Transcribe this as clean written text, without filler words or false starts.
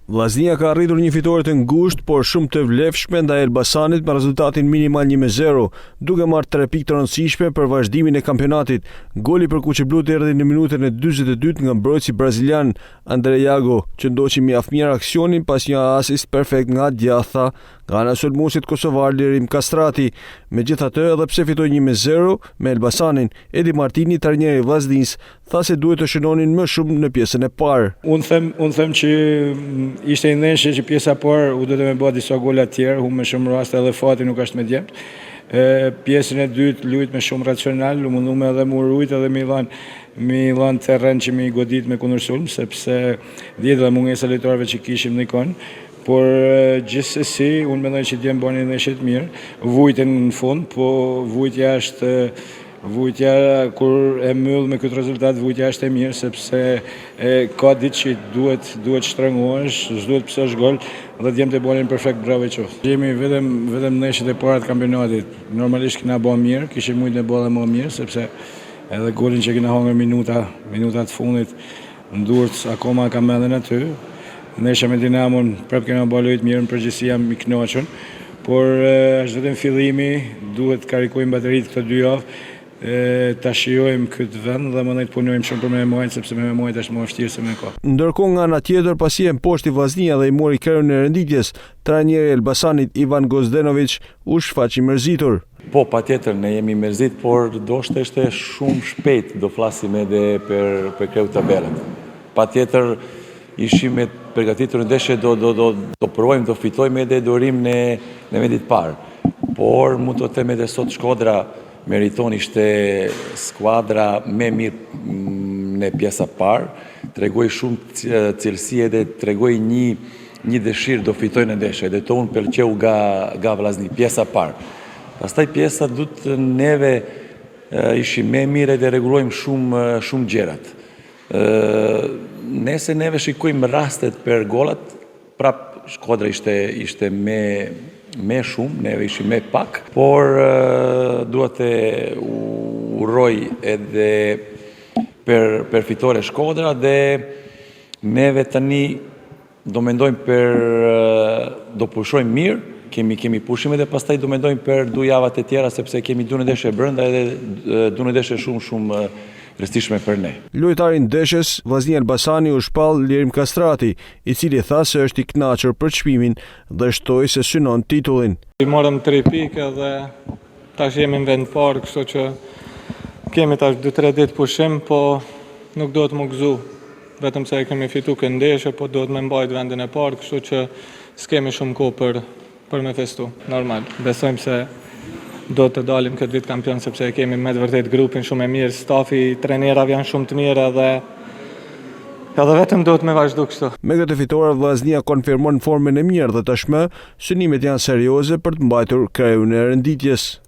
Vllaznia ka arritur një fitore të ngushtë, por shumë të vlefshme ndaj Elbasanit me rezultatin minimal 1-0, duke marrë 3 pikë të rëndësishme për vazhdimin e kampionatit. Goli për kuqeblut erdhi në minutën e 42 nga mbrojtësi brazilian André Jago, që ndoqi mjaft mirë aksionin pas një asist perfekt nga djatha nga ana e sulmuesit kosovar Lirim Kastrati. Megjithatë, edhe pse fitoi 1-0 me Elbasanin, Edi Martini, trajneri i Vllaznisë, tha se duhet të shënonin më shumë në pjesën e parë. Unë them që ishte një ndeshje që pjesa e parë u do të më bëj disa gola të tjerë, hu me shumë raste edhe fati nuk është me djemt. Pjesën e dytë luajt me shumë racional, u mundu me edhe murujt edhe mi dhan terren që mi godit me kundërsulm, sepse dihet dhe mungesa lojtarëve që kishim nikon. Por gjithsesi, unë mendoj që djem bani ndeshje të mirë, vujtën në fund, po vujtja kur e myll me këtë rezultat, vujtja është e mirë, sepse ka ditë që duhet shtrënguash, s'duhet pësosh gol, dhe djemt e banin perfekt, bravo i qoftë. Jemi vetëm ndeshjet e para të kampionatit, normalisht kena bë mirë, kishim mujt me bë edhe më mirë, sepse edhe golin që kena hangër minutat fundit, ndurët akoma ka mendin aty. Ndeshja me Dinamon prap kena bërë lojë të mirë, në përgjithësi jam i kënaqur, por është vetëm fillimi, duhet të karikojmë bateritë këto 2 javë, ta shijojmë këtë vend dhe mendoj të punojmë shumë për me majtë, sepse me majtë është më vështirë se me kohë. Ndërkohë nga ana tjetër, pasi e mposhti Vllaznia dhe i mori krerën e renditjes, trajneri i Elbasanit Ivan Gozdenović u shfaqi mërzitur. Po, patjetër, ne jemi mërzit, por ndoshta ishte shumë shpejt do flasim edhe për kreu tabelën. Patjetër ishim me përgatitur në ndeshje, do provojmë, do fitojmë edhe dorim në vendit parë. Por mund të them edhe sot Shkodra meriton, ishte skuadra me mirë në pjesa parë, tregoi shumë cilësi edhe tregoi një dëshirë do fitojnë në ndeshje, edhe to unë pëlqeu nga Vllazni, pjesa parë. Pastaj pjesa dytë neve ishim me mirë edhe rregullojmë shumë gjërat. Nese neve shikojmë rastet për golat, prap Shkodra ishte me shumë, neve ishim me pak, por duhet të uroj edhe për fitore Shkodra dhe neve tani do mendojmë do pushojmë mirë, kemi pushime dhe pastaj do mendojmë për 2 javat e tjera, sepse kemi 2 ndeshje brenda edhe 2 ndeshje shumë rëstishme për ne. Lojtari i ndeshjes, Vllaznia Elbasani, u shpall Lirim Kastrati, i cili tha se është i kënaqur për çmimin dhe shtoi se synon titullin. I morëm 3 pikë dhe tash jemi në vend parë, kështu që kemi tash 2-3 ditë pushim, po nuk do të më gëzu. Vetëm se kemi fitu këtë ndeshje, po do të me mbajt vendin e parë, kështu që s'kemi shumë kohë për me festu. Normal, besojmë se do të dalim këtë vit kampion, sepse kemi me të vërtet grupin shumë e mirë, stafi, trenerave janë shumë të mirë edhe vetëm do të me vazhdu kështu. Me këtë fitore, Vllaznia konfirmon formën e mirë dhe tashmë synimet janë serioze për të mbajtur kreun e renditjes.